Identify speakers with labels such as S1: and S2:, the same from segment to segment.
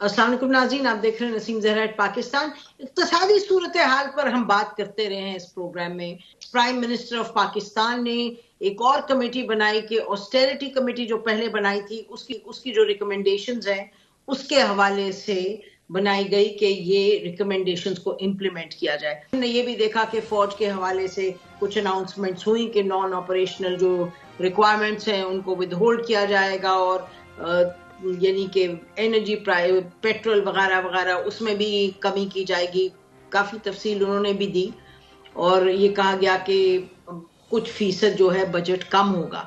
S1: السلام علیکم ناظرین، آپ دیکھ رہے ہیں نسیم زہرا ایٹ پاکستان. اقتصادی صورتحال پر ہم بات کرتے رہے ہیں اس پروگرام میں. پرائم منسٹر آف پاکستان نے ایک اور کمیٹی بنائی کہ آسٹیرٹی کمیٹی جو پہلے بنائی تھی اس کی جو ریکمنڈیشنز ہیں اس کے حوالے سے بنائی گئی کہ یہ ریکمنڈیشنز کو امپلیمنٹ کیا جائے. ہم نے یہ بھی دیکھا کہ فوج کے حوالے سے کچھ اناؤنسمنٹس ہوئی کہ نان آپریشنل جو ریکوائرمنٹس ہیں ان کو ود ہولڈ کیا جائے گا، اور یعنی کہ انرجی پیٹرول وغیرہ وغیرہ اس میں بھی کمی کی جائے گی. کافی تفصیل انہوں نے بھی دی، اور یہ کہا گیا کہ کچھ فیصد جو ہے بجٹ کم ہوگا.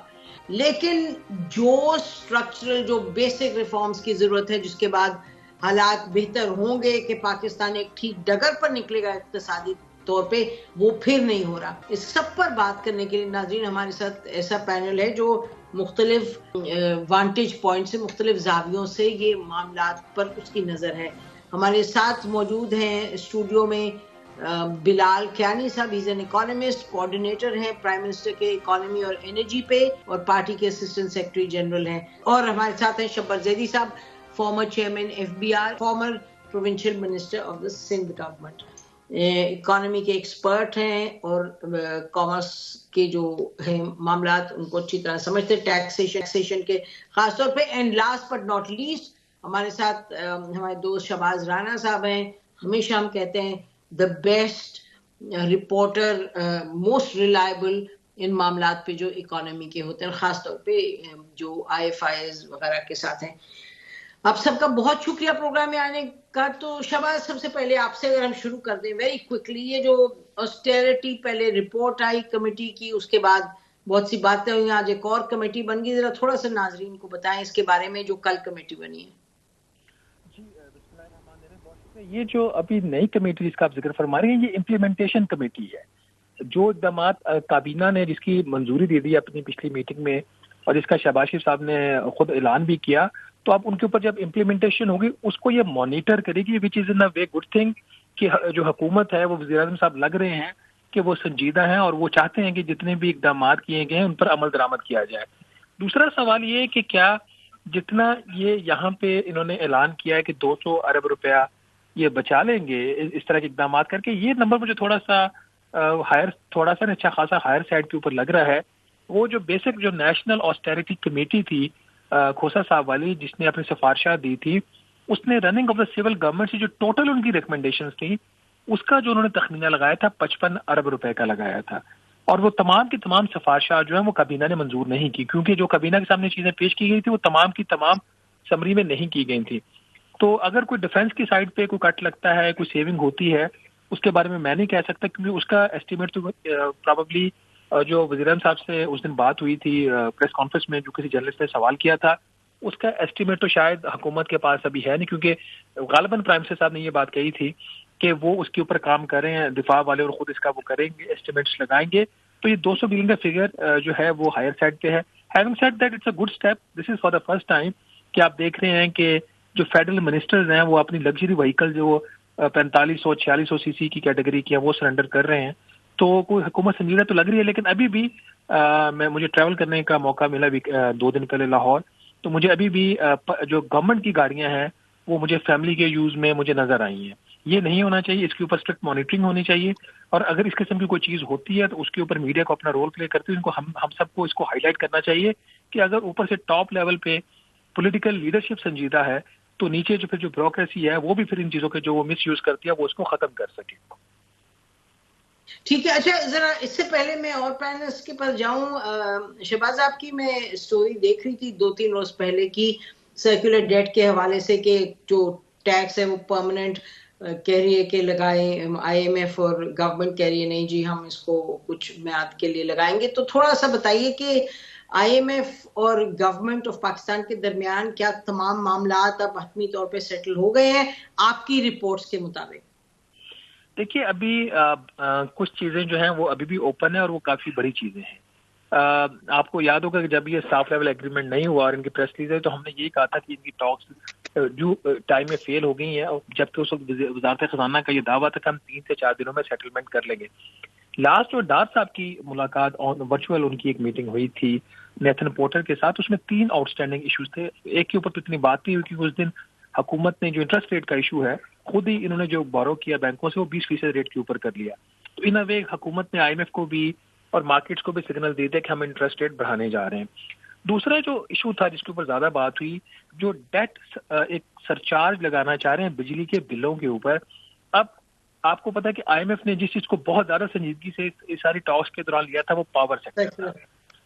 S1: لیکن جو سٹرکچرل جو بیسک ریفارمز کی ضرورت ہے، جس کے بعد حالات بہتر ہوں گے کہ پاکستان ایک ٹھیک ڈگر پر نکلے گا اقتصادی طور پہ، وہ پھر نہیں ہو رہا. اس سب پر بات کرنے کے لیے ناظرین ہمارے ساتھ ایسا پینل ہے جو مختلف وانٹیج پوائنٹ سے، مختلف زاویوں سے یہ معاملات پر اس کی نظر ہے. ہمارے ساتھ موجود ہیں اسٹوڈیو میں بلال کیانی صاحب، ہیز این اکانومسٹ، کوآرڈینیٹر ہیں پرائم منسٹر کے اکانومی اور انرجی پہ، اور پارٹی کے اسسٹنٹ سیکرٹری جنرل ہیں. اور ہمارے ساتھ ہیں شبر زیدی صاحب، former chairman FBR، former provincial minister of the Sindh government, economy کے ایکسپرٹ ہیں اور کامرس کے جو ہیں معاملات ان کو اچھی طرح سمجھتے، ٹیکسیشن کے خاص طور پہ. And last but not least ہمارے ساتھ ہمارے دوست شہباز رانا صاحب ہیں. ہمیشہ ہم کہتے ہیں the best reporter, most reliable ان معاملات پہ جو اکانومی کے ہوتے ہیں، خاص طور پہ جو IFIs وغیرہ کے ساتھ ہیں. آپ سب کا بہت شکریہ پروگرام میں آنے کا. تو شہباز، سب سے پہلے آپ سے اگر ہم شروع کر دیں ویری کوئکلی، یہ جو آسٹیرٹی پہلے رپورٹ آئی کمیٹی کی، اس کے بعد بہت سی باتیں ہوئی، آج ایک اور کمیٹی بن گئی، ذرا تھوڑا سا ناظرین کو بتائیں اس کے بارے میں جو کل کمیٹی بنی ہے.
S2: جی بسم اللہ الرحمن الرحیم، بہت شکریہ. یہ جو ابھی نئی کمیٹی جس کا آپ ذکر فرما رہے ہیں، یہ امپلیمنٹیشن کمیٹی ہے. جو اقدامات کابینہ نے جس کی منظوری دے دی اپنی پچھلی میٹنگ میں، اور جس کا شہباز شریف صاحب نے خود اعلان بھی کیا، تو اب ان کے اوپر جب امپلیمنٹیشن ہوگی اس کو یہ مانیٹر کرے گی، وچ از ان اے وے گڈ تھنگ کہ جو حکومت ہے، وہ وزیر اعظم صاحب لگ رہے ہیں کہ وہ سنجیدہ ہیں اور وہ چاہتے ہیں کہ جتنے بھی اقدامات کیے گئے ہیں ان پر عمل درآمد کیا جائے. دوسرا سوال یہ ہے کہ کیا جتنا یہ یہاں پہ انہوں نے اعلان کیا ہے کہ 200 ارب روپیہ یہ بچا لیں گے اس طرح کے اقدامات کر کے، یہ نمبر مجھے تھوڑا سا اچھا خاصا ہائر سائڈ کے اوپر لگ رہا ہے. وہ جو بیسک جو نیشنل آسٹیرٹی کمیٹی تھی کھوسا صاحب والی، جس نے اپنی سفارشات دی تھی، اس نے running of the civil government سے جو ٹوٹل ان کی ریکمنڈیشنز تھی، اس کا جو انہوں نے تخمینہ لگایا تھا 55 ارب روپے کا لگایا تھا. اور وہ تمام کی تمام سفارشات جو ہیں وہ کابینہ نے منظور نہیں کی، کیونکہ جو کابینہ کے سامنے چیزیں پیش کی گئی تھی وہ تمام کی تمام سمری میں نہیں کی گئی تھی. تو اگر کوئی ڈیفنس کی سائڈ پہ کوئی کٹ لگتا ہے، کوئی سیونگ ہوتی ہے، اس کے بارے میں نہیں کہہ سکتا، کیونکہ اس کا ایسٹیمیٹ تو پرابیبلی جو وزیر اعظم صاحب سے اس دن بات ہوئی تھی پریس کانفرنس میں، جو کسی جرنلسٹ نے سوال کیا تھا، اس کا ایسٹیمیٹ تو شاید حکومت کے پاس ابھی ہے نہیں، کیونکہ غالباً پرائم منسٹر صاحب نے یہ بات کہی تھی کہ وہ اس کے اوپر کام کر رہے ہیں، دفاع والے، اور خود اس کا وہ کریں گے، ایسٹیمیٹس لگائیں گے. تو یہ 200 بلین کا فگر جو ہے وہ ہائر سائڈ پہ ہے. Having said that it's a good step. This is for the first time کہ آپ دیکھ رہے ہیں کہ جو فیڈرل منسٹرز ہیں وہ اپنی لگژری وہیکل جو 4500 4600 cc کی کیٹیگری کی ہیں وہ سرنڈر کر رہے ہیں. تو کوئی حکومت سنجیدہ تو لگ رہی ہے، لیکن ابھی بھی مجھے ٹریول کرنے کا موقع ملا 2 دن پہلے لاہور، تو مجھے ابھی بھی جو گورنمنٹ کی گاڑیاں ہیں وہ مجھے فیملی کے یوز میں مجھے نظر آئی ہیں. یہ نہیں ہونا چاہیے، اس کے اوپر اسٹرکٹ مانیٹرنگ ہونی چاہیے، اور اگر اس قسم کی کوئی چیز ہوتی ہے تو اس کے اوپر میڈیا کو اپنا رول پلے کرتے ہوئے ہم سب کو اس کو ہائی لائٹ کرنا چاہیے کہ اگر اوپر سے ٹاپ لیول پہ پولیٹیکل لیڈرشپ سنجیدہ ہے تو نیچے جو پھر جو بیوروکریسی ہے وہ بھی پھر ان چیزوں کے جو وہ مس یوز کرتی ہے وہ اس کو ختم کر سکے.
S1: ٹھیک ہے. اچھا، ذرا اس سے پہلے میں اور پینلسٹ کے پاس جاؤں، شہباز آپ کی میں سٹوری دیکھ رہی تھی 2-3 روز پہلے کی سرکولر ڈیٹ کے حوالے سے کہ جو ٹیکس ہے وہ پرماننٹ کہہ رہی ہے کہ لگائیں، IMF اور گورنمنٹ کہہ رہی ہے نہیں جی ہم اس کو کچھ میعاد کے لیے لگائیں گے. تو تھوڑا سا بتائیے کہ IMF اور گورنمنٹ آف پاکستان کے درمیان کیا تمام معاملات اب حتمی طور پہ سیٹل ہو گئے ہیں آپ کی رپورٹس کے مطابق؟
S2: دیکھیے ابھی کچھ چیزیں جو ہیں وہ ابھی بھی اوپن ہیں اور وہ کافی بڑی چیزیں ہیں. آپ کو یاد ہوگا کہ جب یہ سافٹ لیول ایگریمنٹ نہیں ہوا اور ان کی پریس ریلیز ہے تو ہم نے یہ کہا تھا کہ ان کی ٹاکس جو ٹائم میں فیل ہو گئی ہیں، جبکہ اس وقت وزارت خزانہ کا یہ دعویٰ تھا کہ ہم 3 سے 4 دنوں میں سیٹلمنٹ کر لیں گے. لاسٹ جو ڈار صاحب کی ملاقات ورچوئل ان کی ایک میٹنگ ہوئی تھی نیتھن پورٹر کے ساتھ، اس میں 3 آؤٹ اسٹینڈنگ ایشوز تھے. ایک کے اوپر تو اتنی بات نہیں ہوئی کیونکہ اس دن حکومت نے جو انٹرسٹ ریٹ کا ایشو ہے خود ہی انہوں نے جو بورو کیا بینکوں سے وہ 20% ریٹ کے اوپر کر لیا. تو ان وے حکومت نے IMF کو بھی اور مارکیٹس کو بھی سگنل دے دیا کہ ہم انٹرسٹ ریٹ بڑھانے جا رہے ہیں. دوسرا جو ایشو تھا جس کے اوپر زیادہ بات ہوئی, جو ڈیٹ ایک سرچارج لگانا چاہ رہے ہیں بجلی کے بلوں کے اوپر. اب آپ کو پتا ہے کہ IMF نے جس چیز کو بہت زیادہ سنجیدگی سے اس ساری ٹاکس کے دوران لیا تھا وہ پاور سیکٹر تھا.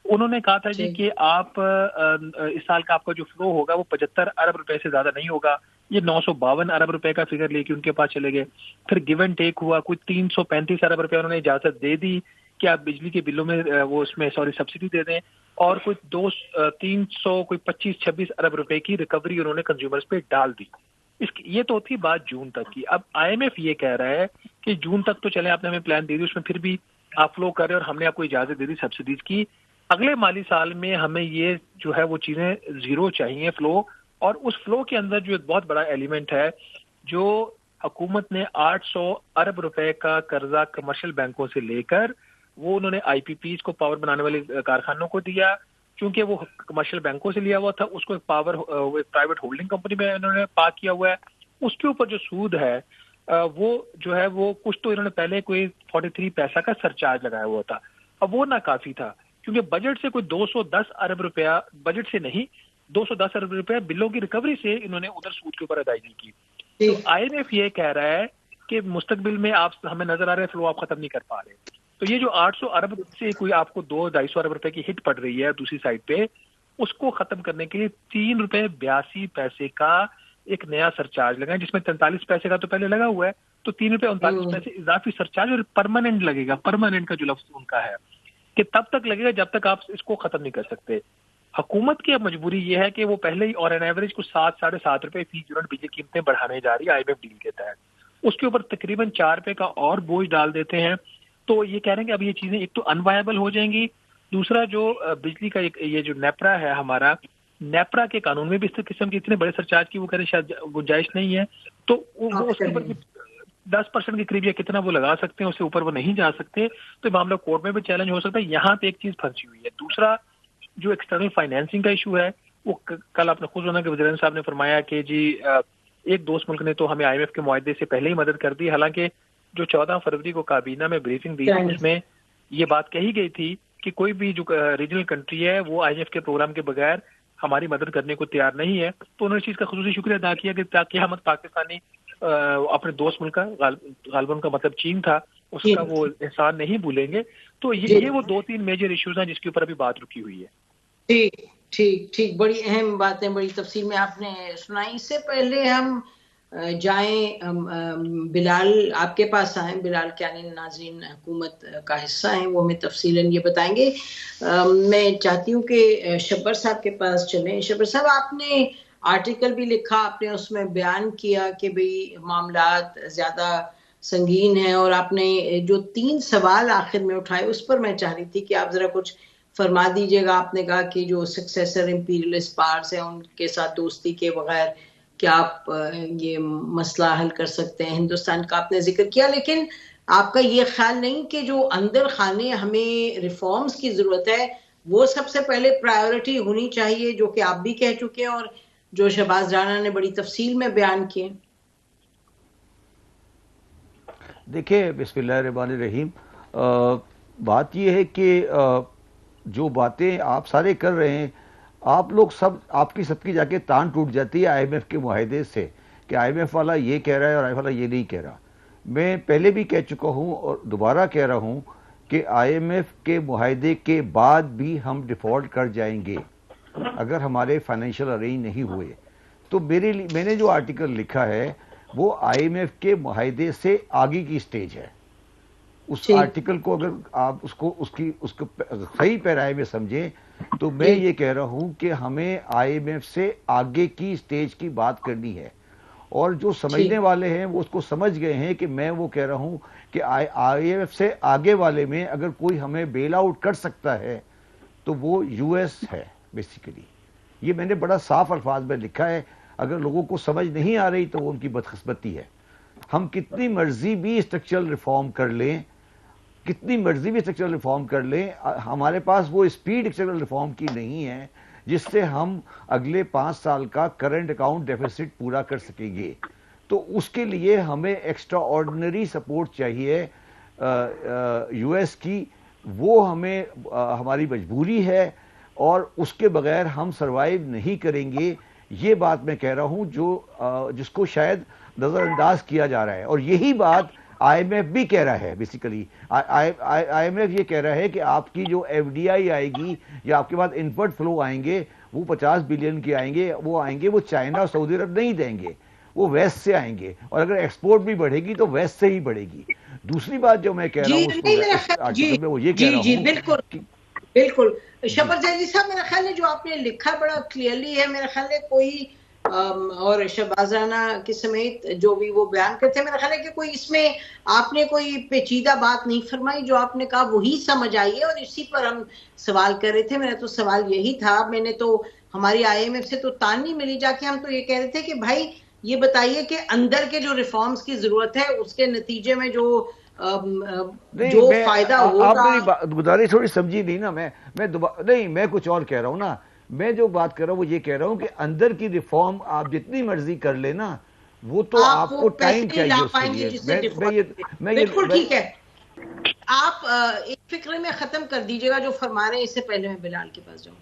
S2: انہوں نے کہا تھا جی کہ آپ اس سال کا آپ کا جو فلو ہوگا وہ 75 ارب روپے سے زیادہ نہیں ہوگا. یہ 952 ارب روپے کا فگر لے کے ان کے پاس چلے گئے. پھر گیو اینڈ ٹیک ہوا, کوئی 335 ارب روپے انہوں نے اجازت دے دی کہ آپ بجلی کے بلوں میں وہ اس میں سبسڈی دے دیں, اور کوئی 325-26 ارب روپے کی ریکوری انہوں نے کنزیومرز پہ ڈال دی. یہ تو تھی بات جون تک کی. اب IMF یہ کہہ رہا ہے کہ جون تک تو چلے, آپ نے ہمیں پلان دے دی, اس میں پھر بھی آپ فلو کر رہے اور ہم نے آپ کو اجازت دے دی سبسڈیز کی. اگلے مالی سال میں ہمیں یہ جو ہے وہ چیزیں زیرو چاہیے فلو, اور اس فلو کے اندر جو ایک بہت بڑا ایلیمنٹ ہے, جو حکومت نے 800 ارب روپے کا قرضہ کمرشل بینکوں سے لے کر وہ انہوں نے IPPs کو پاور بنانے والے کارخانوں کو دیا, چونکہ وہ کمرشل بینکوں سے لیا ہوا تھا, اس کو ایک پرائیویٹ ہولڈنگ کمپنی میں انہوں نے پارک کیا ہوا ہے. اس کے اوپر جو سود ہے وہ جو ہے وہ کچھ تو انہوں نے پہلے کوئی 43 پیسہ کا سرچارج لگایا ہوا تھا. اب وہ ناکافی تھا کیونکہ بجٹ سے کوئی 210 ارب روپیہ, بجٹ سے نہیں 210 ارب روپیہ بلوں کی ریکوری سے انہوں نے ادھر سود کے اوپر ادائیگی کی. تو IMF یہ کہہ رہا ہے کہ مستقبل میں آپ ہمیں نظر آ رہے ہیں فلو آپ ختم نہیں کر پا رہے. تو یہ جو 800 ارب سے کوئی آپ کو 200-250 ارب روپے کی ہٹ پڑ رہی ہے دوسری سائڈ پہ, اس کو ختم کرنے کے لیے 3 روپے 82 پیسے کا ایک نیا سرچارج لگا, جس میں 43 پیسے کا تو پہلے لگا ہوا ہے, تو 3 روپے 39 پیسے اضافی سرچارج, اور پرماننٹ لگے گا. پرماننٹ کا جو لفظ ان کا ہے کہ تب تک لگے گا جب تک آپ اس کو ختم نہیں کر سکتے. حکومت کی اب مجبوری یہ ہے کہ وہ پہلے ہی اور این ایوریج کو 7-7.5 روپے فی یونٹ بجلی قیمتیں بڑھانے جا رہی ہے IMF ڈیل کے تحت. اس کے اوپر تقریباً 4 روپے کا اور بوجھ ڈال دیتے ہیں. تو یہ کہہ رہے ہیں کہ اب یہ چیزیں ایک تو انوائبل ہو جائیں گی, دوسرا جو بجلی کا یہ جو نیپرا ہے ہمارا, نیپرا کے قانون میں بھی اس قسم کی اتنے بڑے سرچارج کی وہ کہہ رہے ہیں شاید گنجائش نہیں ہے. تو وہ اس کے اوپر 10% کے قریب یا کتنا وہ لگا سکتے ہیں, اس سے اوپر وہ نہیں جا سکتے. تو یہ معاملہ کورٹ میں بھی چیلنج ہو سکتا ہے. یہاں پہ ایک چیز پھنسی ہوئی ہے. دوسرا جو ایکسٹرنل فائنینسنگ کا ایشو ہے, وہ کل آپ نے خود سنا کہ وزیر اعظم صاحب نے فرمایا کہ جی ایک دوست ملک نے تو ہمیں IMF کے معاہدے سے پہلے ہی مدد کر دی. حالانکہ جو 14 فروری کو کابینہ میں بریفنگ دی تھی اس میں یہ بات کہی گئی تھی کہ کوئی بھی جو ریجنل کنٹری ہے وہ IMF کے پروگرام کے بغیر ہماری مدد کرنے کو تیار نہیں ہے. تو انہوں نے اس چیز کا خصوصی شکریہ ادا کیا کہ تاکہ ہم پاکستانی اپنے دوست ملک کا, غالباً کا مطلب چین تھا, اس کا وہ احسان نہیں بھولیں گے. تو یہ وہ 2-3 میجر ایشوز ہیں جس کے اوپر ابھی بات رکی ہوئی ہے.
S1: ٹھیک, بڑی اہم باتیں بڑی تفصیل میں آپ نے سنائی. اس سے پہلے ہم جائیں, بلال آپ کے پاس آئیں. بلال کیانی ناظرین حکومت کا حصہ ہیں, وہ ہمیں تفصیلاً یہ بتائیں گے. میں چاہتی ہوں کہ شبر صاحب کے پاس چلیں. شبر صاحب, آپ نے آرٹیکل بھی لکھا, آپ نے اس میں بیان کیا کہ بھئی معاملات زیادہ سنگین ہیں, اور آپ نے جو 3 سوال آخر میں اٹھائے اس پر میں چاہ رہی تھی کہ آپ ذرا کچھ فرما دیجیے گا. آپ نے کہا کہ جو سکسیسر امپیریلسٹ پاورز ہیں ان کے ساتھ دوستی کے بغیر کیا آپ یہ مسئلہ حل کر سکتے ہیں ہندوستان کا, آپ نے ذکر کیا. لیکن آپ کا یہ خیال نہیں کہ جو اندر خانے ہمیں ریفارمز کی ضرورت ہے وہ سب سے پہلے پرائیورٹی ہونی چاہیے, جو کہ آپ بھی کہہ چکے ہیں اور جو شہباز رانا نے بڑی تفصیل میں بیان کیے.
S3: دیکھیں, بسم اللہ الرحمن الرحیم, بات یہ ہے کہ جو باتیں آپ سارے کر رہے ہیں, آپ لوگ سب, آپ کی سب کی جا کے تان ٹوٹ جاتی ہے IMF کے معاہدے سے کہ IMF والا یہ کہہ رہا ہے اور IMF والا یہ نہیں کہہ رہا. میں پہلے بھی کہہ چکا ہوں اور دوبارہ کہہ رہا ہوں کہ IMF کے معاہدے کے بعد بھی ہم ڈیفالٹ کر جائیں گے اگر ہمارے فائنینشیل ارینج نہیں ہوئے. تو میں نے جو آرٹیکل لکھا ہے وہ IMF کے معاہدے سے آگے کی سٹیج ہے. اس آرٹیکل کو اگر آپ اس کو صحیح پیرائے میں سمجھیں تو میں یہ کہہ رہا ہوں کہ ہمیں IMF سے آگے کی سٹیج کی بات کرنی ہے, اور جو سمجھنے والے ہیں وہ اس کو سمجھ گئے ہیں کہ میں وہ کہہ رہا ہوں کہ IMF سے آگے والے میں اگر کوئی ہمیں بیل آؤٹ کر سکتا ہے تو وہ US ہے بیسیکلی. یہ میں نے بڑا صاف الفاظ میں لکھا ہے. اگر لوگوں کو سمجھ نہیں آ رہی تو وہ ان کی بدقسمتی ہے. ہم کتنی مرضی بھی اسٹرکچرل ریفارم کر لیں, ہمارے پاس وہ اسپیڈ اسٹرکچرل ریفارم کی نہیں ہے جس سے ہم اگلے 5 سال کا کرنٹ اکاؤنٹ ڈیفیسٹ پورا کر سکیں گے. تو اس کے لیے ہمیں ایکسٹرا آرڈنری سپورٹ چاہیے یو ایس کی. وہ ہمیں ہماری مجبوری ہے اور اس کے بغیر ہم سروائیو نہیں کریں گے. یہ بات میں کہہ رہا ہوں جس کو شاید نظر انداز کیا جا رہا ہے, اور یہی بات آئی ایم ایف بھی کہہ رہا ہے. بیسیکلی آئی ایم ایف یہ کہہ رہا ہے کہ آپ کی جو ایف ڈی آئی آئے گی یا آپ کے پاس انورٹ فلو آئیں گے وہ 50 بلین کے آئیں گے, وہ چائنا اور سعودی عرب نہیں دیں گے, وہ ویسٹ سے آئیں گے, اور اگر ایکسپورٹ بھی بڑھے گی تو ویسٹ سے ہی بڑھے گی. دوسری بات جو میں کہہ رہا ہوں اس آرٹیکل میں وہ یہ کہہ رہا ہوں.
S1: بالکل شبر زیدی صاحب, میرا خیال ہے جو آپ نے لکھا بڑا کلیئرلی ہے. میرا خیال ہے کوئی اور شہباز رانا کے سمیت جو بھی وہ بیان کرتے ہیں, میرا خیال ہے کہ کوئی اس میں آپ نے کوئی پیچیدہ بات نہیں فرمائی. جو آپ نے کہا وہی سمجھ آئی ہے اور اسی پر ہم سوال کر رہے تھے. میرا تو سوال یہی تھا, میں نے تو ہماری آئی ایم ایف سے تو تان نہیں ملی جا کے. ہم تو یہ کہہ رہے تھے کہ بھائی یہ بتائیے کہ اندر کے جو ریفارمز کی ضرورت ہے اس کے نتیجے میں جو فائدہ ہوگا.
S3: آپ میری گزارش تھوڑی سمجھی نہیں نا. میں کچھ اور کہہ رہا ہوں نا. میں جو بات کر رہا ہوں وہ یہ کہہ رہا ہوں کہ اندر کی ریفارم آپ جتنی مرضی کر لیں نا, وہ تو آپ کو ٹائم چاہیے اس کے لیے.
S1: بالکل ٹھیک ہے, آپ ایک فکرے میں ختم کر دیجئے گا جو فرما رہے ہیں, اس سے پہلے میں بلال کے پاس جاؤں.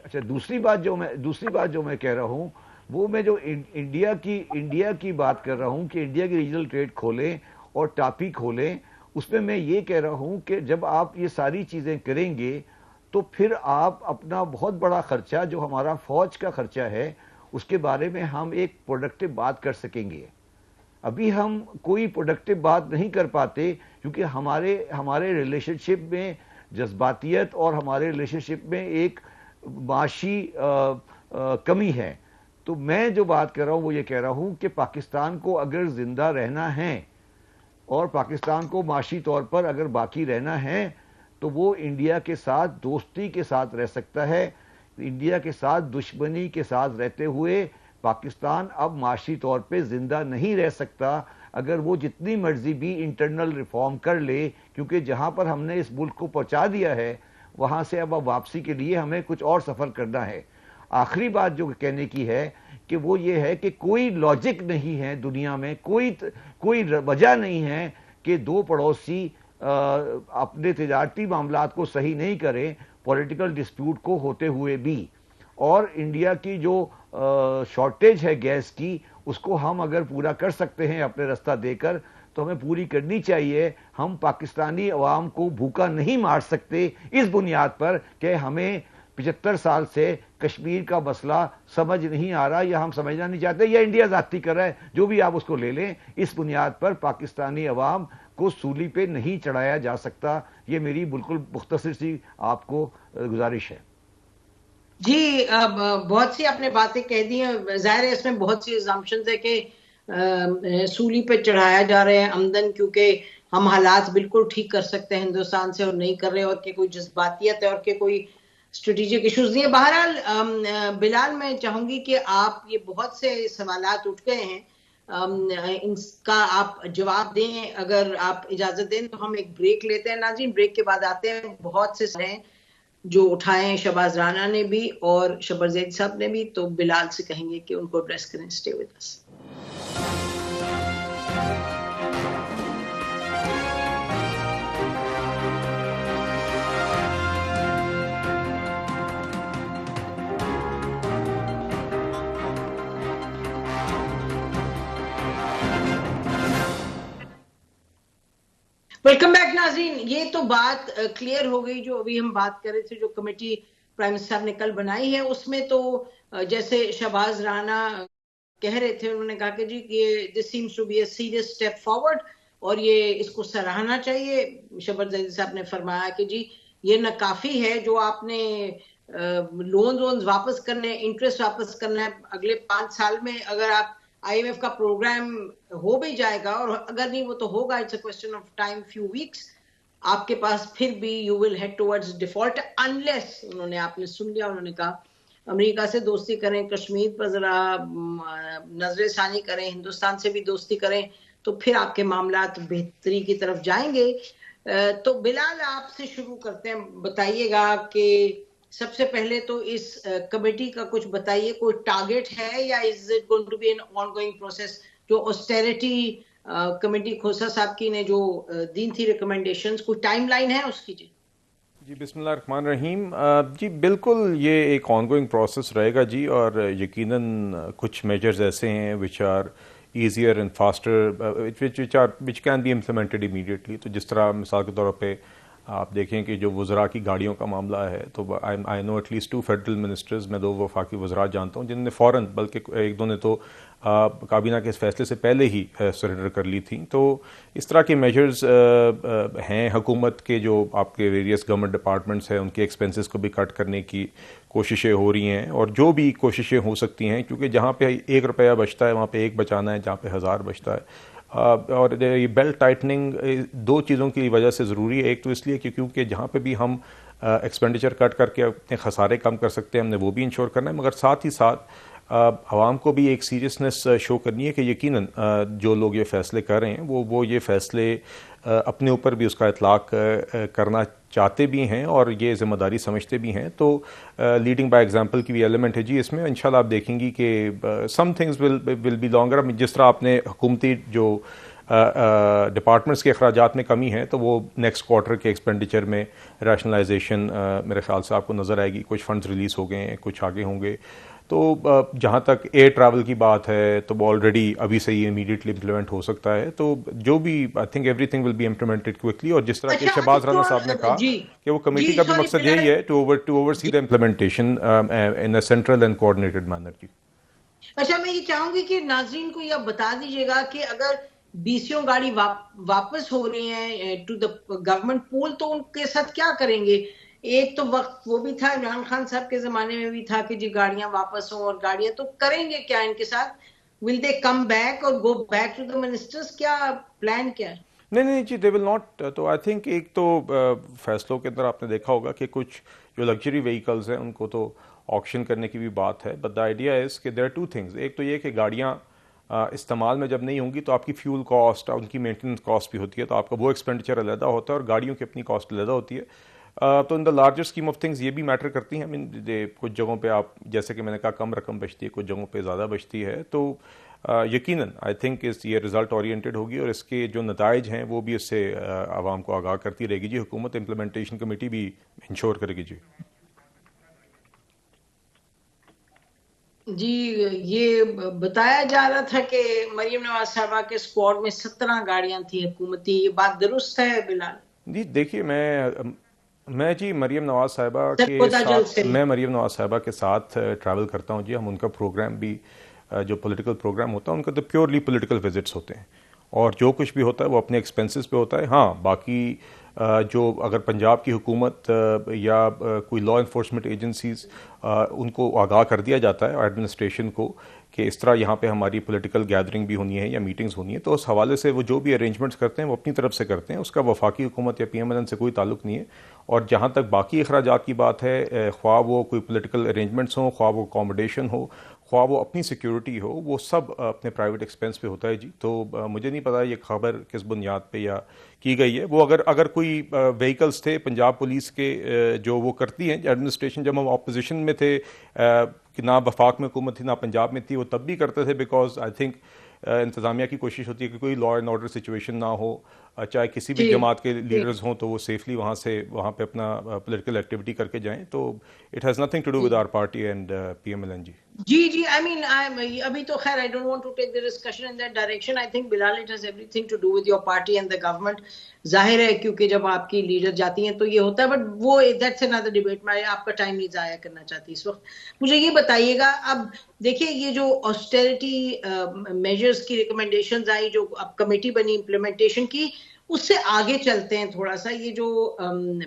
S3: اچھا, دوسری بات جو میں کہہ رہا ہوں وہ میں جو انڈیا کی بات کر رہا ہوں کہ انڈیا کی ریجنل ٹریڈ کھولیں اور ٹاپی کھولیں. اس میں میں یہ کہہ رہا ہوں کہ جب آپ یہ ساری چیزیں کریں گے تو پھر آپ اپنا بہت بڑا خرچہ جو ہمارا فوج کا خرچہ ہے اس کے بارے میں ہم ایک پروڈکٹیو بات کر سکیں گے. ابھی ہم کوئی پروڈکٹیو بات نہیں کر پاتے کیونکہ ہمارے ریلیشن شپ میں جذباتیت اور ہمارے ریلیشن شپ میں ایک معاشی کمی ہے. تو میں جو بات کر رہا ہوں وہ یہ کہہ رہا ہوں کہ پاکستان کو اگر زندہ رہنا ہے اور پاکستان کو معاشی طور پر اگر باقی رہنا ہے تو وہ انڈیا کے ساتھ دوستی کے ساتھ رہ سکتا ہے. انڈیا کے ساتھ دشمنی کے ساتھ رہتے ہوئے پاکستان اب معاشی طور پہ زندہ نہیں رہ سکتا اگر وہ جتنی مرضی بھی انٹرنل ریفارم کر لے, کیونکہ جہاں پر ہم نے اس ملک کو پہنچا دیا ہے وہاں سے ب واپسی کے لیے ہمیں کچھ اور سفر کرنا ہے. آخری بات جو کہنے کی ہے کہ وہ یہ ہے کہ کوئی لاجک نہیں ہے دنیا میں, کوئی وجہ نہیں ہے کہ دو پڑوسی اپنے تجارتی معاملات کو صحیح نہیں کریں پولیٹیکل ڈسپیوٹ کو ہوتے ہوئے بھی. اور انڈیا کی جو شارٹیج ہے گیس کی, اس کو ہم اگر پورا کر سکتے ہیں اپنے رستہ دے کر تو ہمیں پوری کرنی چاہیے. ہم پاکستانی عوام کو بھوکا نہیں مار سکتے اس بنیاد پر کہ ہمیں 75 سال سے کشمیر کا مسئلہ سمجھ نہیں آ رہا یا ہم سمجھنا نہیں چاہتے یا انڈیا ذاتی کر رہا ہے, جو بھی آپ اس کو لے لیں. اس بنیاد پر پاکستانی عوام کو سولی پہ نہیں چڑھایا جا سکتا. یہ میری بالکل مختصر سی آپ کو گزارش ہے.
S1: جی, بہت سی آپ نے باتیں کہہ دی ہیں. ظاہر ہے اس میں بہت سی assumptions ہے کہ سولی پہ چڑھایا جا رہے ہیں آمدن کیونکہ ہم حالات بالکل ٹھیک کر سکتے ہیں ہندوستان سے اور نہیں کر رہے, اور کہ کوئی جذباتیت ہے اور کہ کوئی اسٹریٹجک ایشوز نہیں ہے. بہرحال بلال, میں چاہوں گی کہ آپ یہ بہت سے سوالات اٹھ گئے ہیں, ان کا آپ جواب دیں. اگر آپ اجازت دیں تو ہم ایک بریک لیتے ہیں. ناظرین, بریک کے بعد آتے ہیں. بہت سے سوال ہیں جو اٹھائے ہیں شہباز رانا نے بھی اور شبر زید صاحب نے بھی, تو بلال سے کہیں گے کہ ان کو ایڈریس کریں. Stay with us. Welcome back ناظرین. یہ تو بات کلیئر ہو گئی جو ابھی ہم بات کر رہے تھے, جو کمیٹی پرائم منسٹر صاحب نے کل بنائی ہے. اس میں تو جیسے شہباز رانا کہہ رہے تھے, انہوں نے کہا کہ جی یہ this seems to be a serious step forward اور یہ اس کو سراہنا چاہیے. شبر زیدی صاحب نے فرمایا کہ جی یہ ناکافی ہے جو آپ نے لونز واپس کرنے, انٹرسٹ واپس کرنا ہے اگلے 5 سال میں. اگر آپ آئی ایم ایف کا پروگرام ہو بھی جائے گا اور اگر نہیں وہ تو ہوگا, it's a question of time, few weeks, آپ کے پاس پھر بھی you will head towards default unless, انہوں نے آپ نے سن لیا, انہوں نے کہا امریکہ سے دوستی کریں, کشمیر پر ذرا نظر ثانی کریں, ہندوستان سے بھی دوستی کریں, تو پھر آپ کے معاملات بہتری کی طرف جائیں گے. تو بلال آپ سے شروع کرتے ہیں, بتائیے گا کہ سب سے پہلے تو اس کمیٹی کا کچھ بتائیے, کوئی ٹارگیٹ ہے یا is it going to be an ongoing process? جو آسٹیریٹی کمیٹی کھوسا صاحب کی نے جو دی تھی ریکمنڈیشنز, کوئی ٹائم لائن ہے اس کی؟
S4: جی بسم اللہ الرحمن الرحیم. جی بالکل یہ ایک آن گوئنگ پروسیس رہے گا جی, اور یقیناً کچھ میجرز ایسے ہیں which are easier and faster which can be implemented immediately. تو جس طرح مثال کے طور پہ آپ دیکھیں کہ جو وزراء کی گاڑیوں کا معاملہ ہے, تو آئی نو ایٹ لیسٹ 2 فیڈرل منسٹرز, میں 2 وفاقی وزراء جانتا ہوں جن نے فوراً, بلکہ ایک دو نے تو کابینہ کے اس فیصلے سے پہلے ہی سرنڈر کر لی تھیں. تو اس طرح کے میجرز ہیں. حکومت کے جو آپ کے ویریس گورنمنٹ ڈپارٹمنٹس ہیں ان کے ایکسپنسز کو بھی کٹ کرنے کی کوششیں ہو رہی ہیں, اور جو بھی کوششیں ہو سکتی ہیں, کیونکہ جہاں پہ 1 روپیہ بچتا ہے وہاں پہ 1 بچانا ہے, جہاں پہ 1000 بچتا ہے. اور یہ بیلٹ ٹائٹننگ 2 چیزوں کی وجہ سے ضروری ہے. ایک تو اس لیے کہ کیونکہ جہاں پہ بھی ہم ایکسپینڈیچر کٹ کر کے اپنے خسارے کم کر سکتے ہیں, ہم نے وہ بھی انشور کرنا ہے, مگر ساتھ ہی ساتھ عوام کو بھی ایک سیریسنس شو کرنی ہے کہ یقیناً جو لوگ یہ فیصلے کر رہے ہیں وہ یہ فیصلے اپنے اوپر بھی اس کا اطلاق کرنا چاہتے بھی ہیں اور یہ ذمہ داری سمجھتے بھی ہیں. تو لیڈنگ بائی ایگزامپل کی بھی ایلیمنٹ ہے جی اس میں. انشاءاللہ آپ دیکھیں گی کہ some things will be longer. جس طرح آپ نے حکومتی جو ڈپارٹمنٹس کے اخراجات میں کمی ہے, تو وہ نیکسٹ کوارٹر کے ایکسپینڈیچر میں ریشنلائزیشن میرے خیال سے آپ کو نظر آئے گی. کچھ فنڈز ریلیز ہو گئے ہیں, کچھ آگے ہوں گے. تو جہاں تک ایئر ٹریول کی بات ہے تو وہ آلریڈی ابھی سے ہی امیڈیٹلی امپلیمنٹ ہو سکتا ہے. تو جو بھی I think everything will be implemented quickly. اور جس طرح کہ شہباز رانا صاحب نے کہا کہ وہ کمیٹی کا بھی مقصد یہی ہے to oversee the implementation in a central and coordinated manner. جی
S1: اچھا, میں یہ چاہوں گی کہ ناظرین کو یہ بتا دیجیے گا کہ اگر بیسیوں گاڑی واپس ہو رہی ہیں ٹو دا گورنمنٹ پول, تو ان کے ساتھ کیا کریں گے؟ ایک تو وقت وہ بھی تھا, عمران خان صاحب کے زمانے میں بھی تھا کہ جی گاڑیاں واپس ہوں, اور گاڑیاں تو کریں گے کیا ان کے ساتھ؟ ول دے کم بیک اور go back to the ministers? کیا پلان کیا ہے؟
S4: نہیں جی, دے ول ناٹ. تو آئی تھنک ایک تو فیصلوں کے اندر آپ نے دیکھا ہوگا کہ کچھ جو لگژری وہیکلز ہیں ان کو تو آکشن کرنے کی بھی بات ہے, بٹ دا آئیڈیا از کہ دیر آر 2 تھنگز. ایک تو یہ کہ گاڑیاں استعمال میں جب نہیں ہوں گی تو آپ کی فیول کاسٹ, ان کی مینٹیننس کاسٹ بھی ہوتی ہے, تو آپ کا وہ ایکسپینڈیچر علیحدہ ہوتا ہے اور گاڑیوں کی اپنی کاسٹ علیحدہ ہوتی ہے. تو in the larger scheme of things یہ بھی میٹر کرتی ہیں. کچھ جگہوں پہ آپ جیسے کہ میں نے کہا کم رقم بچتی ہے, کچھ جگہوں پہ زیادہ بچتی ہے. تو یقیناً آئی تھنک یہ رزلٹ اورینٹڈ ہوگی, اور اس کے جو نتائج ہیں وہ بھی اس سے عوام کو آگاہ کرتی رہے گی. جی حکومت امپلیمنٹیشن کمیٹی بھی انشور کرے گی.
S1: جی یہ بتایا جا رہا تھا کہ مریم نواز صاحبہ کے اسکواڈ میں 17 گاڑیاں تھیں حکومتی, یہ بات درست ہے بلال؟
S4: جی دیکھیے میں جی مریم نواز صاحبہ کے ساتھ کے ساتھ ٹریول کرتا ہوں. جی ہم ان کا پروگرام بھی جو پولیٹیکل پروگرام ہوتا ہے ان کا تو پیورلی پولیٹیکل وزٹس ہوتے ہیں, اور جو کچھ بھی ہوتا ہے وہ اپنے ایکسپینسز پہ ہوتا ہے. ہاں باقی جو اگر پنجاب کی حکومت یا کوئی لا انفورسمنٹ ایجنسیز ان کو آگاہ کر دیا جاتا ہے ایڈمنسٹریشن کو کہ اس طرح یہاں پہ ہماری پولیٹیکل گیدرنگ بھی ہونی ہے یا میٹنگز ہونی ہے, تو اس حوالے سے وہ جو بھی ارینجمنٹس کرتے ہیں وہ اپنی طرف سے کرتے ہیں. اس کا وفاقی حکومت یا PMLN سے کوئی تعلق نہیں ہے. اور جہاں تک باقی اخراجات کی بات ہے, خواہ وہ کوئی پولیٹیکل ارینجمنٹس ہوں, خواہ وہ اکوموڈیشن ہو, خواہ وہ اپنی سیکیورٹی ہو, وہ سب اپنے پرائیویٹ ایکسپینس پہ ہوتا ہے. جی تو مجھے نہیں پتا یہ خبر کس بنیاد پہ یا کی گئی ہے. وہ اگر کوئی وہیکلز تھے پنجاب پولیس کے جو وہ کرتی ہیں ایڈمنسٹریشن, جب ہم اپوزیشن میں تھے کہ نہ وفاق میں حکومت تھی نہ پنجاب میں تھی, وہ تب بھی کرتے تھے, بیکاز آئی تھنک انتظامیہ کی کوشش ہوتی ہے کہ کوئی لا اینڈ آرڈر سچویشن نہ ہو, چاہے کسی بھی جماعت کے لیڈرز ہوں تو وہ سیفلی وہاں پہ اپنا پولیٹیکل ایکٹیویٹی کر کے جائیں. تو it has nothing to do with our party and PMLN.
S1: جی آئی مین ابھی تو خیر I don't want to take the discussion in that direction. I think Bilal, it has everything to do with your party and the government. ظاہر ہے کیونکہ جب آپ کی لیڈر جاتی ہیں تو یہ ہوتا ہے, بٹ وہ that's another debate. میں آپ کا ٹائم نہیں ضائع کرنا چاہتی اس وقت. مجھے یہ بتائیے گا, اب دیکھیں یہ جو آسٹیریٹی میجرز کی ریکمنڈیشنز آئی جو اب کمیٹی بنی امپلیمنٹیشن کی, اس سے آگے چلتے ہیں تھوڑا سا. یہ جو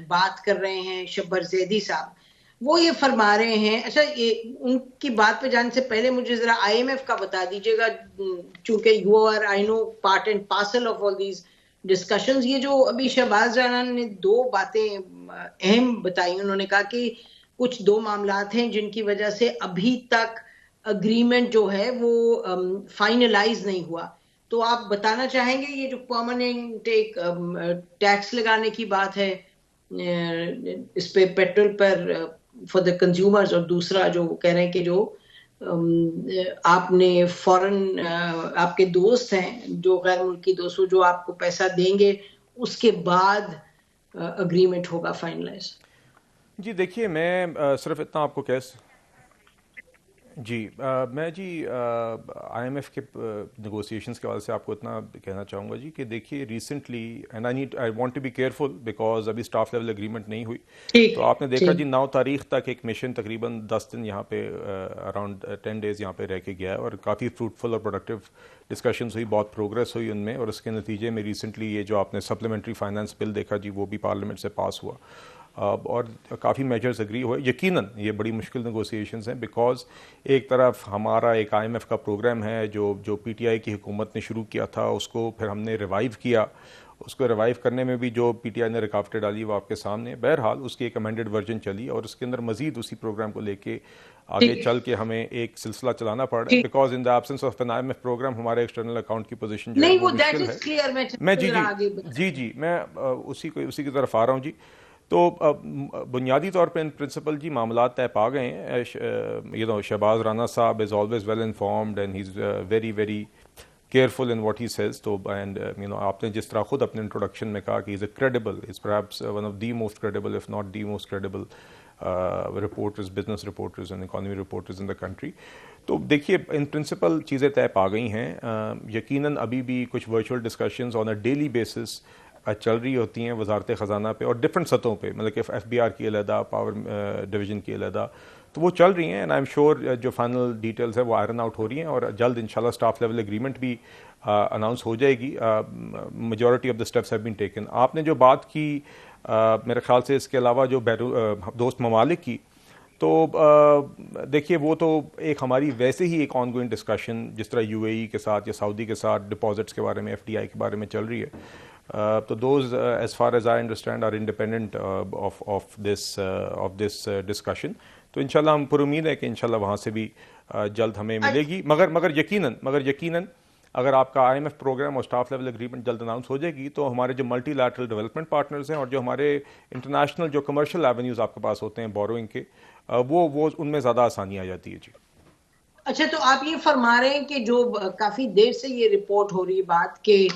S1: بات کر رہے ہیں شبر زیدی صاحب, وہ یہ فرما رہے ہیں, اچھا یہ ان کی بات پہ جانے سے پہلے مجھے ذرا IMF کا بتا دیجیے گا, چونکہ you are I know part and parcel of all these discussions. یہ جو ابھی شہباز رانا نے 2 باتیں اہم بتائی, انہوں نے کہا کہ کچھ 2 معاملات ہیں جن کی وجہ سے ابھی تک اگریمنٹ جو ہے وہ فائنلائز نہیں ہوا. تو آپ بتانا چاہیں گے یہ جو پرماننٹ ایک ٹیکس لگانے کی بات ہے اس پہ, petrol per for the consumers, اور دوسرا جو کہہ رہے ہیں کہ جو آپ نے فورن آپ کے دوست ہیں جو غیر ملکی دوست جو آپ کو پیسہ دیں گے اس کے بعد اگریمنٹ ہوگا فائنلائز.
S4: جی دیکھیے میں صرف اتنا آپ کو میں آئی ایم ایف کے نیگوسیشنز کے حوالے سے آپ کو اتنا کہنا چاہوں گا جی کہ دیکھیے recently and I want to be careful because ابھی اسٹاف لیول اگریمنٹ نہیں ہوئی, تو آپ نے دیکھا جی 9 تاریخ تک ایک مشن تقریباً 10 دن یہاں پہ اراؤنڈ 10 days یہاں پہ رہ کے گیا ہے, اور کافی فروٹفل اور پروڈکٹیو ڈسکشنز ہوئی, بہت پروگرس ہوئی ان میں, اور اس کے نتیجے میں ریسنٹلی یہ جو آپ نے سپلیمنٹری فائنانس بل دیکھا جی وہ بھی پارلیمنٹ سے پاس ہوا, اور کافی میجرز اگری ہوئے. یقیناً یہ بڑی مشکل نیگوسیشنز ہیں بیکاز ایک طرف ہمارا ایک آئی ایم ایف کا پروگرام ہے جو پی ٹی آئی کی حکومت نے شروع کیا تھا, اس کو پھر ہم نے ریوائیو کیا, اس کو ریوائیو کرنے میں بھی جو پی ٹی آئی نے رکاوٹیں ڈالی وہ آپ کے سامنے. بہرحال اس کی ایک امینڈڈ ورژن چلی اور اس کے اندر مزید اسی پروگرام کو لے کے آگے چل کے ہمیں ایک سلسلہ چلانا پڑ رہا ہے because in the absence of an I M F program ہمارے ایکسٹرنل اکاؤنٹ کی پوزیشن جو ہے وہ مشکل ہے. میں اسی کی طرف آ رہا ہوں جی. تو بنیادی طور پہ ان پرنسپل جی معاملات طے پا گئے ہیں. شہباز رانا صاحب is always well informed and he is very very careful in what he says. تو اینڈ آپ نے جس طرح خود اپنے انٹروڈکشن میں کہا کہ is a credible, is perhaps one of the most credible if not the most credible reporters, business reporters and economy reporters in the country. تو دیکھیے ان پرنسپل چیزیں طے پا گئی ہیں. یقیناً ابھی بھی کچھ virtual discussions on a daily basis چل رہی ہوتی ہیں وزارت خزانہ پہ اور ڈفرینٹ سطحوں پہ, مطلب کہ ایف بی آر کی علیحدہ, پاور ڈویژن کی علیحدہ, تو وہ چل رہی ہیں. اینڈ آئی ایم شیور جو فائنل ڈیٹیلز ہیں وہ آئرن آؤٹ ہو رہی ہیں اور جلد انشاءاللہ اسٹاف لیول اگریمنٹ بھی اناؤنس ہو جائے گی. Majority of the steps have been taken. آپ نے جو بات کی میرے خیال سے اس کے علاوہ جو دوست ممالک کی, تو دیکھیے وہ تو ایک ہماری ویسے ہی ایک آن گوئنگ ڈسکشن جس طرح یو اے ای کے ساتھ یا سعودی کے ساتھ ڈپازٹس کے بارے میں, ایف ڈی آئی کے بارے میں چل رہی ہے. تو those as far as I understand are independent of this discussion. تو انشاءاللہ ہم پر امید ہے کہ انشاءاللہ وہاں سے بھی جلد ہمیں ملے گی. مگر یقیناً اگر آپ کا آئی ایم ایف پروگرام اور اسٹاف لیول اگریمنٹ جلد اناؤنس ہو جائے گی تو ہمارے جو ملٹی لیٹرل ڈیولپمنٹ پارٹنرز ہیں اور جو ہمارے انٹرنیشنل جو کمرشل ایونیوز آپ کے پاس ہوتے ہیں بوروئنگ کے, وہ ان میں زیادہ آسانی آ جاتی ہے جی.
S1: اچھا, تو آپ یہ فرما رہے ہیں کہ جو کافی دیر سے یہ رپورٹ ہو رہی بات کہ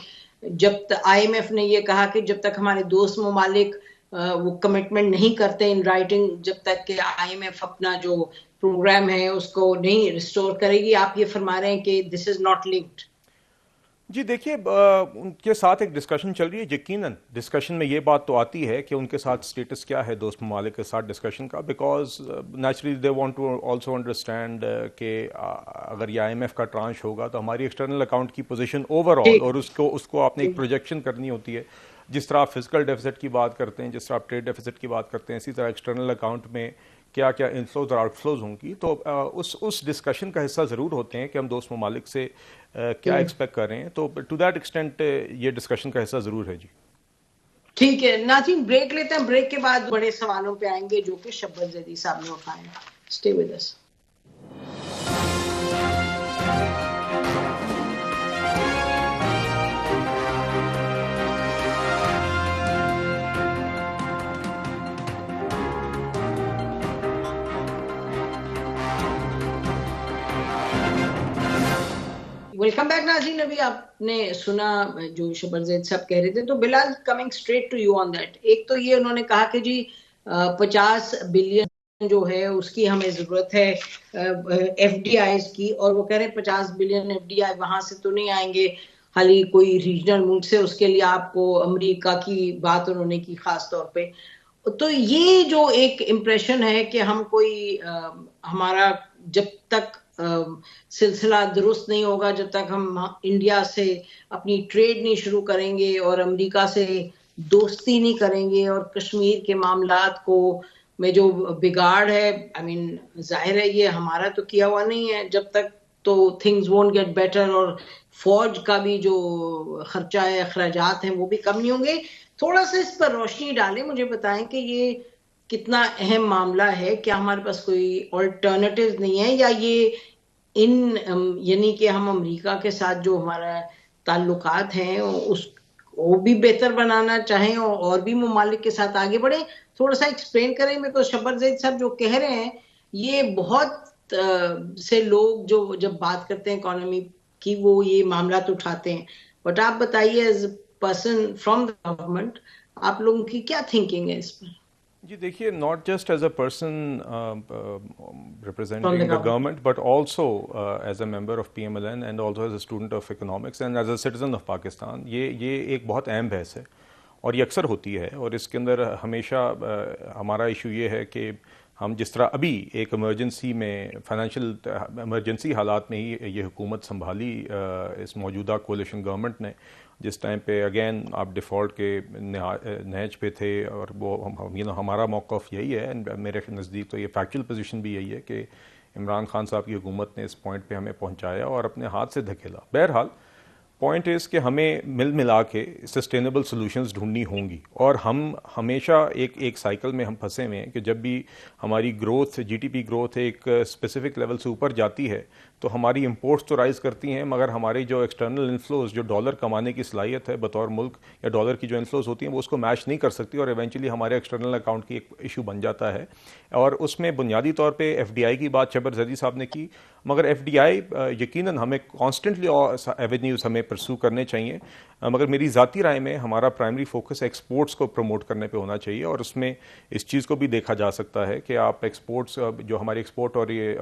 S1: جب آئی ایم ایف نے یہ کہا کہ جب تک ہمارے دوست ممالک وہ کمٹمنٹ نہیں کرتے ان رائٹنگ, جب تک کہ آئی ایم ایف اپنا جو پروگرام ہے اس کو نہیں ریسٹور کرے گی, آپ یہ فرما رہے ہیں کہ دس از ناٹ لنکڈ.
S4: جی دیکھیے ان کے ساتھ ایک ڈسکشن چل رہی ہے. یقیناً ڈسکشن میں یہ بات تو آتی ہے کہ ان کے ساتھ اسٹیٹس کیا ہے دوست ممالک کے ساتھ ڈسکشن کا, because naturally they want to also understand کہ اگر یہ آئی ایم ایف کا ٹرانش ہوگا تو ہماری ایکسٹرنل اکاؤنٹ کی پوزیشن اوور آل, اور اس کو آپ نے ایک پروجیکشن کرنی ہوتی ہے. جس طرح آپ فزیکل ڈیفیسٹ کی بات کرتے ہیں, جس طرح آپ ٹریڈ ڈیفیسٹ کی بات کرتے ہیں, اسی طرح ایکسٹرنل اکاؤنٹ میں کیا کیا انفلوز اور آؤٹ فلوز ہوں گی. تو اس ڈسکشن کا حصہ ضرور ہوتے ہیں کہ ہم دوست ممالک سے کیا ایکسپیکٹ کر رہے ہیں. تو ٹو دیٹ ایکسٹینٹ یہ ڈسکشن کا حصہ ضرور ہے جی.
S1: ٹھیک ہے ناظرین, بریک لیتے ہیں. بریک کے بعد بڑے سوالوں پہ آئیں گے جو کہ شبت زیدی صاحب نے اٹھائے ہیں. Stay with us. Welcome back ناظرین. ابھی آپ نے سنا جو شبر زید صاحب کہہ رہے تھے, تو Bilal coming straight to you on that. ایک تو یہ انہوں نے کہا کہ جی 50 بلین جو ہے اس کی ہمیں ضرورت ہے ایف ڈی آئیز کی, اور وہ کہہ رہے ہیں 50 بلین ایف ڈی آئی وہاں سے تو نہیں آئیں گے, خالی کوئی ریجنل ملک سے, اس کے لیے آپ کو امریکہ کی بات انہوں نے کی خاص طور پہ. تو یہ جو ایک امپریشن ہے کہ ہم کوئی ہمارا جب تک سلسلہ درست نہیں ہوگا, جب تک ہم انڈیا سے اپنی ٹریڈ نہیں شروع کریں گے اور امریکہ سے دوستی نہیں کریں گے, اور کشمیر کے معاملات کو میں جو بگاڑ ہے, آئی مین ظاہر ہے یہ ہمارا تو کیا ہوا نہیں ہے, جب تک تو تھنگز وونٹ گیٹ بیٹر, اور فوج کا بھی جو خرچہ ہے, اخراجات ہیں, وہ بھی کم نہیں ہوں گے. تھوڑا سا اس پر روشنی ڈالیں, مجھے بتائیں کہ یہ کتنا اہم معاملہ ہے, کیا ہمارے پاس کوئی آلٹرنیٹیو نہیں ہے, یا یہ یعنی کہ ہم امریکہ کے ساتھ جو ہمارا تعلقات ہیں اس وہ بھی بہتر بنانا چاہیں اور بھی ممالک کے ساتھ آگے بڑھیں. تھوڑا سا ایکسپلین کریں میرے کو شبر زید صاحب جو کہہ رہے ہیں. یہ بہت سے لوگ جو جب بات کرتے ہیں اکانومی کی وہ یہ معاملات اٹھاتے ہیں, بٹ آپ بتائیے as a person from the government آپ لوگوں کی کیا تھنکنگ ہے اس پر؟
S4: جی دیکھیے, not just as a person representing the government but also as a member of PMLN and also as a student of economics and as a citizen of Pakistan, یہ ایک بہت اہم بحث ہے اور یہ اکثر ہوتی ہے. اور اس کے اندر ہمیشہ ہمارا ایشو یہ ہے کہ ہم جس طرح ابھی ایک ایمرجنسی میں فائنینشیل ایمرجنسی حالات میں ہی یہ حکومت سنبھالی اس موجودہ کولیشن گورنمنٹ نے, جس ٹائم پہ اگین آپ ڈیفالٹ کے نہج پہ تھے, اور وہ ہمارا موقف یہی ہے, میرے نزدیک تو یہ فیکچوئل پوزیشن بھی یہی ہے کہ عمران خان صاحب کی حکومت نے اس پوائنٹ پہ ہمیں پہنچایا اور اپنے ہاتھ سے دھکیلا. بہرحال پوائنٹ از کہ ہمیں ملا کے سسٹینیبل سولوشنز ڈھونڈنی ہوں گی, اور ہم ہمیشہ ایک سائیکل میں ہم پھنسے ہوئے ہیں کہ جب بھی ہماری گروتھ GDP گروتھ ایک اسپیسیفک لیول سے اوپر جاتی ہے تو ہماری امپورٹس تو رائز کرتی ہیں, مگر ہماری جو ایکسٹرنل انفلوز جو ڈالر کمانے کی صلاحیت ہے بطور ملک, یا ڈالر کی جو انفلوز ہوتی ہیں وہ اس کو میچ نہیں کر سکتی, اور ایونچولی ہمارے ایکسٹرنل اکاؤنٹ کی ایک ایشو بن جاتا ہے. اور اس میں بنیادی طور پہ FDI کی بات شبر زیدی صاحب نے کی, مگر FDI یقیناً ہمیں کانسٹنٹلی ایونیوز ہمیں پرسو کرنے چاہیے, مگر میری ذاتی رائے میں ہمارا پرائمری فوکس ایکسپورٹس کو پروموٹ کرنے پہ ہونا چاہیے. اور اس میں اس چیز کو بھی دیکھا جا سکتا ہے کہ آپ ایکسپورٹس جو ہماری ایکسپورٹ اور یہ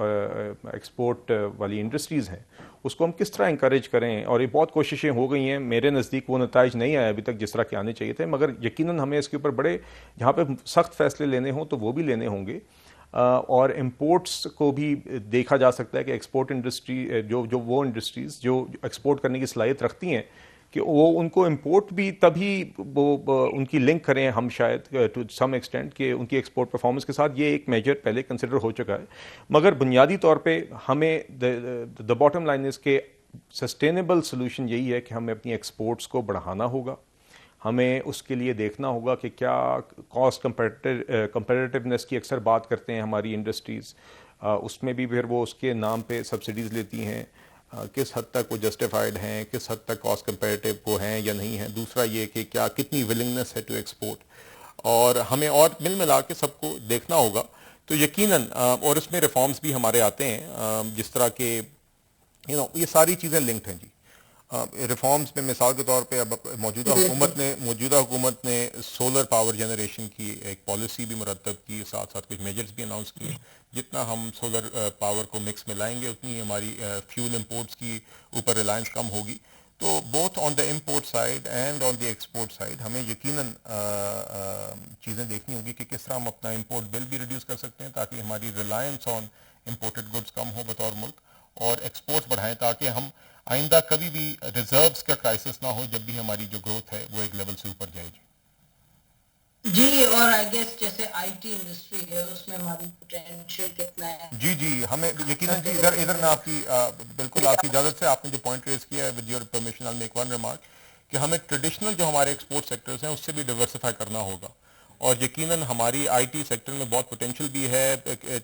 S4: ایکسپورٹ والی انڈسٹریز ہیں اس کو ہم کس طرح انکریج کریں, اور یہ بہت کوششیں ہو گئی ہیں. میرے نزدیک وہ نتائج نہیں آئے ابھی تک جس طرح کے آنے چاہیے تھے, مگر یقیناً ہمیں اس کے اوپر بڑے جہاں پہ سخت فیصلے لینے ہوں تو وہ بھی لینے ہوں گے. اور امپورٹس کو بھی دیکھا جا سکتا ہے کہ ایکسپورٹ انڈسٹری جو وہ انڈسٹریز جو ایکسپورٹ کرنے کی صلاحیت رکھتی ہیں کہ وہ ان کو امپورٹ بھی تبھی وہ ان کی لنک کریں ہم شاید ٹو سم ایکسٹینٹ کہ ان کی ایکسپورٹ پرفارمنس کے ساتھ. یہ ایک میجر پہلے کنسیڈر ہو چکا ہے, مگر بنیادی طور پہ ہمیں دا باٹم لائن از کہ سسٹینیبل سولوشن یہی ہے کہ ہمیں اپنی ایکسپورٹس کو بڑھانا ہوگا. ہمیں اس کے لیے دیکھنا ہوگا کہ کیا کاسٹ کمپیٹیونیس کی اکثر بات کرتے ہیں ہماری انڈسٹریز, اس میں بھی پھر وہ اس کے نام پہ سبسڈیز لیتی ہیں, کس حد تک وہ جسٹیفائڈ ہیں, کس حد تک کاسٹ کمپیٹیو وہ ہیں یا نہیں ہیں. دوسرا یہ کہ کیا کتنی ولنگنس ہے ٹو ایکسپورٹ, اور ہمیں اور ملا کے سب کو دیکھنا ہوگا. تو یقیناً اور اس میں ریفارمز بھی ہمارے آتے ہیں, جس طرح کہ یہ ساری چیزیں لنکڈ ہیں جی. ریفارمز میں مثال کے طور پہ اب موجودہ حکومت نے سولر پاور جنریشن کی ایک پالیسی بھی مرتب کی, ساتھ ساتھ کچھ میجرز بھی اناؤنس کیے. جتنا ہم سولر پاور کو مکس میں لائیں گے اتنی ہماری فیول امپورٹس کی اوپر ریلائنس کم ہوگی. تو both on the import side and on the export side ہمیں یقیناً چیزیں دیکھنی ہوگی کہ کس طرح ہم اپنا امپورٹ بل بھی ریڈیوس کر سکتے ہیں تاکہ ہماری ریلائنس آن امپورٹڈ گڈس کم ہو بطور ملک, اور ایکسپورٹس بڑھائیں تاکہ ہم آئندہ کبھی بھی ریزروز کا کرائسس نہ ہو جب بھی ہماری جو گروتھ ہے وہ ایک لیول سے اوپر جائے گی.
S1: جی, اور آئی گیس جیسے IT انڈسٹری ہے اس میں ہماری پوٹینشیل کتنا ہے.
S2: جی ہمیں یقیناً جی ادھر میں آپ کی بالکل آپ کی اجازت سے آپ نے جو پوائنٹ ریز کیا ہے with your permission I make one remark کہ ہمیں ٹریڈیشنل جو ہمارے ایکسپورٹ سیکٹرز ہیں اس سے بھی ڈیورسیفائی کرنا ہوگا, اور یقیناً ہماری IT سیکٹر میں بہت پوٹینشیل بھی ہے,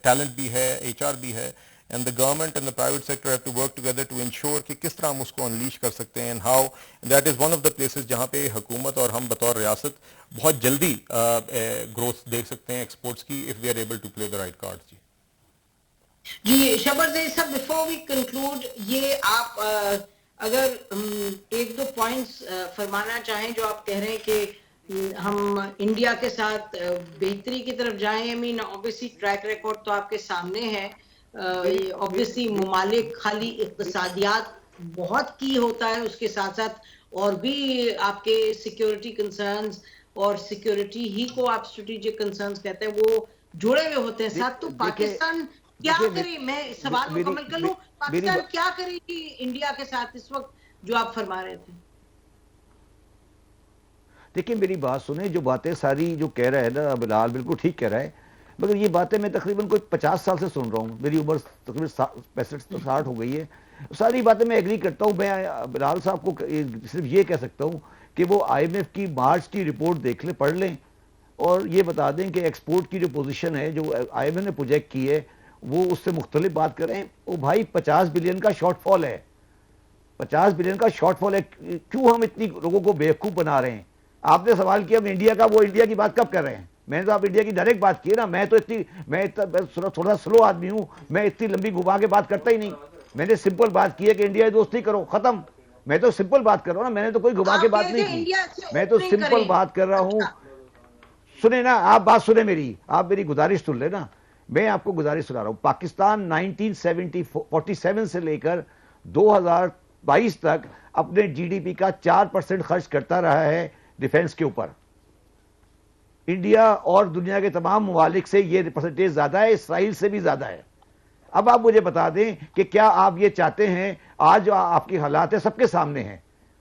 S2: ٹیلنٹ بھی ہے, HR بھی ہے, and the government and the private sector have to work together to ensure کہ کس طرح ہم اس کو انلیش کر سکتے ہیں, and how that is one of the places جہاں پہ حکومت اور ہم بطور ریاست بہت جلدی گروتھ دیکھ سکتے ہیں ایکسپورٹس کی if we are able to play the right cards.
S1: جی شبر زید صاحب, before we conclude یہ آپ اگر ایک دو پوائنٹس فرمانا چاہیں جو آپ کہہ رہے ہیں کہ ہم انڈیا کے ساتھ بہتری کی طرف جائیں. I mean obviously track record تو آپ کے سامنے ہے, obviously ممالک خالی اقتصادیات بہت کی ہوتا ہے, اس کے ساتھ ساتھ اور بھی آپ کے سیکیورٹی کنسرنز اور سیکیورٹی ہی کو آپ اسٹریٹجک کنسرنز کہتے ہیں وہ جڑے ہوئے ہوتے ہیں ساتھ. تو پاکستان کیا کرے, میں سوال مکمل کر لوں, پاکستان کیا کرے گی انڈیا کے ساتھ اس وقت جو آپ فرما رہے تھے؟
S3: دیکھیں میری بات سنیں, جو باتیں ساری جو کہہ رہا ہے نا بلال بالکل ٹھیک کہہ رہا ہے, مگر یہ باتیں میں تقریباً کوئی 50 سال سے سن رہا ہوں, میری عمر تقریباً 65-60 ہو گئی ہے. ساری باتیں میں ایگری کرتا ہوں. میں بلال صاحب کو صرف یہ کہہ سکتا ہوں کہ وہ IMF کی مارچ کی رپورٹ دیکھ لیں, پڑھ لیں, اور یہ بتا دیں کہ ایکسپورٹ کی جو پوزیشن ہے جو IMF نے پروجیکٹ کی ہے وہ اس سے مختلف بات کریں. وہ بھائی 50 بلین کا شارٹ فال ہے, 50 بلین کا شارٹ فال ہے. کیوں ہم اتنی لوگوں کو بیوقوف بنا رہے ہیں؟ آپ نے سوال کیا انڈیا کا, وہ انڈیا کی بات کب کر رہے ہیں؟ میں نے تو آپ انڈیا کی ڈائریکٹ بات کی ہے نا. میں تھوڑا سلو آدمی ہوں, میں اتنی لمبی گھما کے بات کرتا ہی نہیں. میں نے سمپل بات کی ہے کہ انڈیا دوستی کرو, ختم. میں تو سمپل بات کر رہا ہوں نا, میں نے تو کوئی گھما کے بات نہیں کی, میں تو سمپل بات کر رہا ہوں. سنیں نا, آپ بات سنیں میری, آپ میری گزارش سن لیں نا. میں آپ کو گزارش سنا رہا ہوں. پاکستان 1947 سے لے کر 2022 تک اپنے جی ڈی پی کا 4% خرچ کرتا رہا ہے ڈیفنس کے اوپر. انڈیا اور دنیا کے تمام ممالک سے یہ پرسنٹیج زیادہ ہے, اسرائیل سے بھی زیادہ ہے. اب آپ مجھے بتا دیں کہ کیا آپ یہ چاہتے ہیں, آج جو آپ کی حالات ہے سب کے سامنے ہیں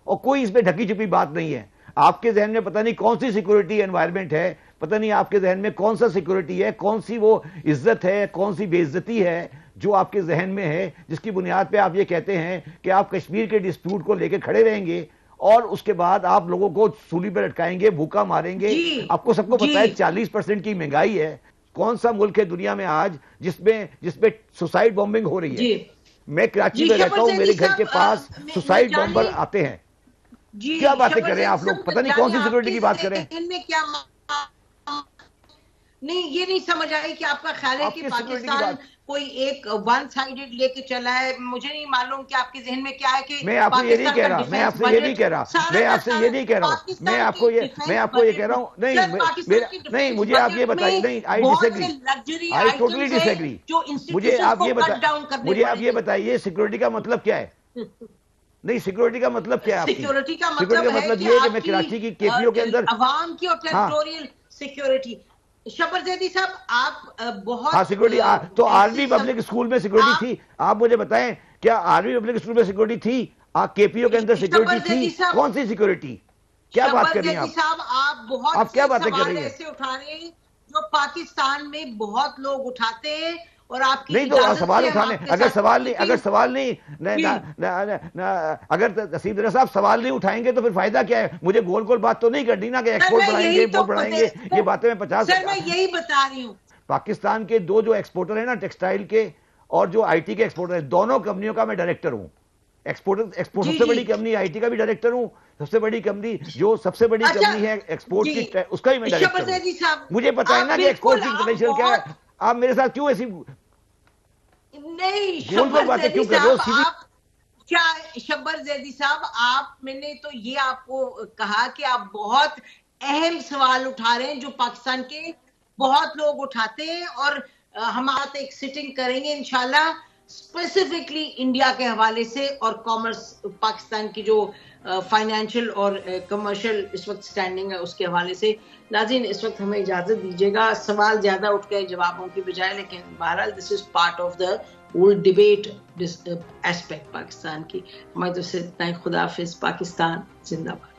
S3: اور کوئی اس میں ڈھکی چھپی بات نہیں ہے. آپ کے ذہن میں پتہ نہیں کون سی سیکورٹی انوائرمنٹ ہے, پتہ نہیں آپ کے ذہن میں کون سا سیکورٹی ہے, کون سی وہ عزت ہے, کون سی بے عزتی ہے جو آپ کے ذہن میں ہے, جس کی بنیاد پہ آپ یہ کہتے ہیں کہ آپ کشمیر کے ڈسپیوٹ کو لے کے کھڑے رہیں گے اور اس کے بعد آپ لوگوں کو سولی پہ لٹکائیں گے, بھوکا ماریں گے. آپ کو سب کو پتا ہے 40% کی مہنگائی ہے. کون سا ملک ہے دنیا میں آج جس پہ سوسائڈ بومبنگ ہو رہی ہے؟ میں کراچی میں رہتا ہوں, میرے گھر کے پاس سوسائڈ بومبر آتے ہیں. کیا باتیں کر رہے ہیں آپ لوگ, پتہ نہیں کون سی سیکورٹی کی بات کر رہے ہیں.
S1: نہیں, یہ نہیں سمجھ آئی کہ آپ کا خیال ہے کہ پاکستان کوئی ایک ون سائیڈڈ لے کے چلا ہے. مجھے نہیں معلوم کہ آپ کے ذہن میں کیا ہے کہ
S3: میں آپ کو یہ نہیں کہہ رہا, میں آپ سے یہ نہیں کہہ رہا, میں آپ سے یہ نہیں کہہ رہا ہوں, میں آپ کو یہ کہہ رہا ہوں. نہیں, مجھے آپ یہ بتائیے, نہیں, آئی ٹوٹلی ڈس ایگری. مجھے آپ یہ بتائیے سیکورٹی کا مطلب کیا ہے؟ نہیں, سیکورٹی کا مطلب کیا ہے؟
S1: سیکورٹی کا مطلب یہ ہے کہ میں کراچی کی کیپیوں کے اندر عوام کی اور ٹیریٹوریل سیکورٹی. شبر زیدی صاحب, آپ بہت
S3: سیکورٹی تو آرمی پبلک اسکول میں سیکورٹی تھی. آپ مجھے بتائیں کیا آرمی پبلک اسکول میں سیکورٹی تھی؟ کے پی او کے اندر سیکورٹی تھی؟ کون سی سیکورٹی؟ کیا بات کر رہی ہیں آپ کیا باتیں کر رہی ہیں؟
S1: ایسے اٹھا رہے ہیں جو پاکستان میں بہت لوگ اٹھاتے ہیں اور آپ کی
S3: نہیں تو سوال اٹھانے, اگر سوال نہیں اگر تسیم درہ صاحب سوال نہیں اٹھائیں گے تو پھر فائدہ کیا ہے؟ مجھے گول گول بات تو نہیں کرنی نا کہ ایکسپورٹ بڑھائیں گے, امپورٹ بڑھائیں گے, یہ باتیں میں 50.
S1: سر میں یہی بتا رہی ہوں.
S3: پاکستان کے جو ایکسپورٹر ہیں نا ٹیکسٹائل کے اور جو آئی ٹی کے ایکسپورٹر ہیں, دونوں کمپنیوں کا میں ڈائریکٹر ہوں. ایکسپورٹ سب سے بڑی کمپنی آئی ٹی کا بھی ڈائریکٹر ہوں, سب سے بڑی کمپنی جو سب سے بڑی کمپنی ہے ایکسپورٹ کی اس کا بھی میں ڈائریکٹر ہوں. مجھے پتا ہے نا کہ ایکسپورٹ کی پوٹینشیل کیا ہے. آپ میرے ساتھ کیوں ایسی
S1: نہیں شبر زیدی صاحب, میں نے تو یہ آپ کو کہا کہ آپ بہت اہم سوال اٹھا رہے ہیں جو پاکستان کے بہت لوگ اٹھاتے ہیں, اور ہم آتے ایک سیٹنگ کریں گے انشاءاللہ اسپیسیفکلی انڈیا کے حوالے سے اور کامرس, پاکستان کی جو فائنینشیل اور کمرشل اس وقت سٹینڈنگ ہے اس کے حوالے سے. ناظرین, اس وقت ہمیں اجازت دیجیے گا, سوال زیادہ اٹھ گئے جوابوں کی بجائے, لیکن بہرحال this is part of the whole debate aspect Pakistan کی. ہماری طرف سے اتنا ہی, خدا حافظ. پاکستان زندہ باد.